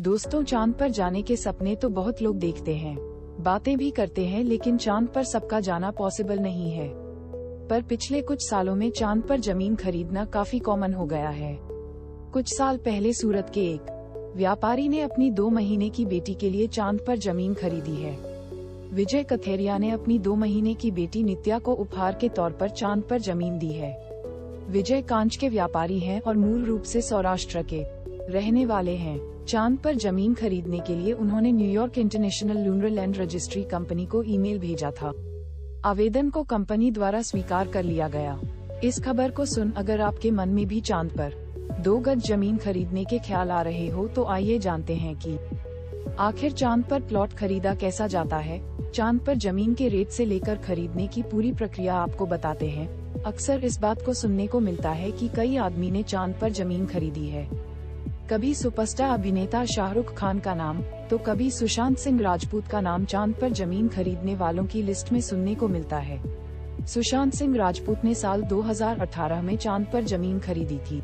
दोस्तों, चांद पर जाने के सपने तो बहुत लोग देखते हैं, बातें भी करते हैं, लेकिन चांद पर सबका जाना पॉसिबल नहीं है। पर पिछले कुछ सालों में चांद पर जमीन खरीदना काफी कॉमन हो गया है। कुछ साल पहले सूरत के एक व्यापारी ने अपनी 2 महीने की बेटी के लिए चांद पर जमीन खरीदी है। विजय कथेरिया ने अपनी 2 महीने की बेटी नित्या को उपहार के तौर पर चांद पर जमीन दी है। विजय कांच के व्यापारी हैं और मूल रूप से सौराष्ट्र के रहने वाले हैं। चांद पर जमीन खरीदने के लिए उन्होंने New York international lunar land registry company को ईमेल भेजा था। आवेदन को कंपनी द्वारा स्वीकार कर लिया गया। इस खबर को सुन अगर आपके मन में भी चांद पर 2 गज जमीन खरीदने के ख्याल आ रहे हो तो आइए जानते हैं कि आखिर चांद पर प्लॉट खरीदा कैसा जाता है। चांद पर जमीन के रेट से लेकर खरीदने की पूरी प्रक्रिया आपको बताते हैं। अक्सर इस बात को सुनने को मिलता है कि कई आदमी ने चांद पर जमीन खरीदी है। कभी सुपरस्टार अभिनेता शाहरुख खान का नाम तो कभी सुशांत सिंह राजपूत का नाम चांद पर जमीन खरीदने वालों की लिस्ट में सुनने को मिलता है। सुशांत सिंह राजपूत ने साल 2018 में चांद पर जमीन खरीदी थी।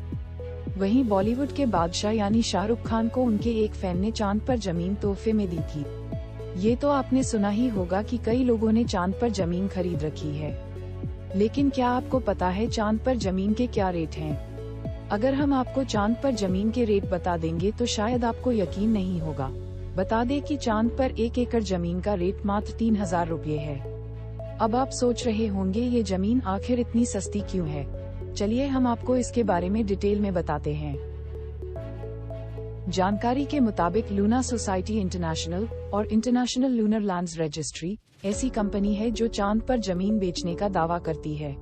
वहीं बॉलीवुड के बादशाह यानी शाहरुख खान को उनके एक फैन ने चांद पर जमीन तोहफे में दी थी। ये तो आपने सुना ही होगा कि कई लोगों ने चांद पर जमीन खरीद रखी है, लेकिन क्या आपको पता है चांद पर जमीन के क्या रेट हैं? अगर हम आपको चांद पर जमीन के रेट बता देंगे तो शायद आपको यकीन नहीं होगा। बता दें कि चांद पर 1 एकड़ जमीन का रेट मात्र 3000 रुपये है। अब आप सोच रहे होंगे ये जमीन आखिर इतनी सस्ती क्यों है? चलिए हम आपको इसके बारे में डिटेल में बताते हैं। जानकारी के मुताबिक लूना सोसाइटी इंटरनेशनल और इंटरनेशनल लूनर लैंड्स रजिस्ट्री ऐसी कंपनी है जो चांद पर जमीन बेचने का दावा करती है।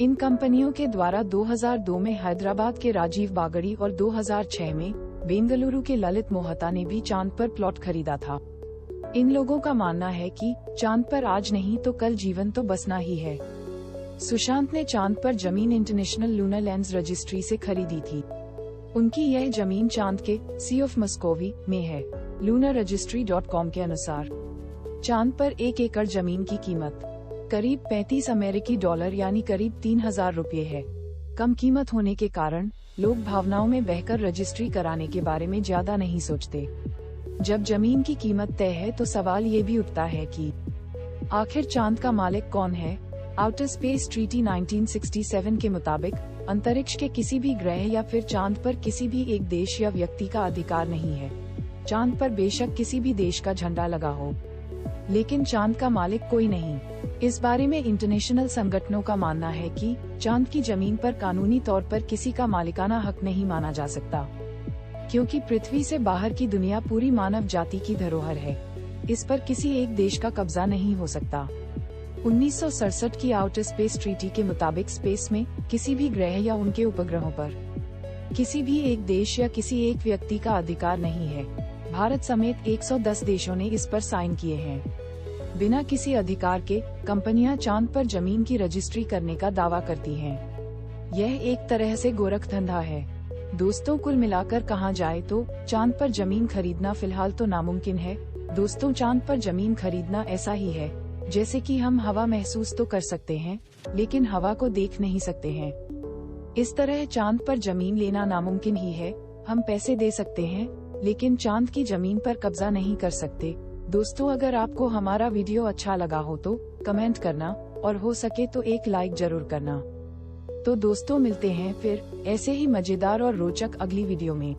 इन कंपनियों के द्वारा 2002 में हैदराबाद के राजीव बागड़ी और 2006 में बेंगलुरु के ललित मोहता ने भी चांद पर प्लॉट खरीदा था। इन लोगों का मानना है कि चांद पर आज नहीं तो कल जीवन तो बसना ही है। सुशांत ने चांद पर जमीन इंटरनेशनल लूनर लैंड्स रजिस्ट्री से खरीदी थी। उनकी यह जमीन चांद के सी ऑफ मस्कोवी में है। lunarregistry.com के अनुसार चांद पर 1 एकड़ जमीन की कीमत करीब 35 अमेरिकी डॉलर यानी करीब 3000 रुपये है। कम कीमत होने के कारण लोग भावनाओं में बहकर रजिस्ट्री कराने के बारे में ज्यादा नहीं सोचते। जब जमीन की कीमत तय है तो सवाल ये भी उठता है कि आखिर चांद का मालिक कौन है? आउटर स्पेस ट्रीटी 1967 के मुताबिक अंतरिक्ष के किसी भी ग्रह या फिर चांद पर किसी भी एक देश या व्यक्ति का अधिकार नहीं है। चांद पर बेशक किसी भी देश का झंडा लगा हो, लेकिन चांद का मालिक कोई नहीं। इस बारे में इंटरनेशनल संगठनों का मानना है कि चांद की जमीन पर कानूनी तौर पर किसी का मालिकाना हक नहीं माना जा सकता, क्योंकि पृथ्वी से बाहर की दुनिया पूरी मानव जाति की धरोहर है। इस पर किसी एक देश का कब्जा नहीं हो सकता। 1967 की आउटर स्पेस ट्रीटी के मुताबिक स्पेस में किसी भी ग्रह या उनके उपग्रहों पर किसी भी एक देश या किसी एक व्यक्ति का अधिकार नहीं है। भारत समेत 110 देशों ने इस पर साइन किए हैं। बिना किसी अधिकार के कंपनियां चांद पर जमीन की रजिस्ट्री करने का दावा करती हैं। यह एक तरह से गोरख धंधा है। दोस्तों, कुल मिलाकर कहा जाए तो चांद पर जमीन खरीदना फिलहाल तो नामुमकिन है। दोस्तों, चांद पर जमीन खरीदना ऐसा ही है जैसे कि हम हवा महसूस तो कर सकते हैं, लेकिन हवा को देख नहीं सकते हैं। इस तरह चांद पर जमीन लेना नामुमकिन ही है। हम पैसे दे सकते हैं, लेकिन चांद की जमीन पर कब्जा नहीं कर सकते। दोस्तों, अगर आपको हमारा वीडियो अच्छा लगा हो तो कमेंट करना और हो सके तो एक लाइक जरूर करना। तो दोस्तों, मिलते हैं फिर ऐसे ही मजेदार और रोचक अगली वीडियो में।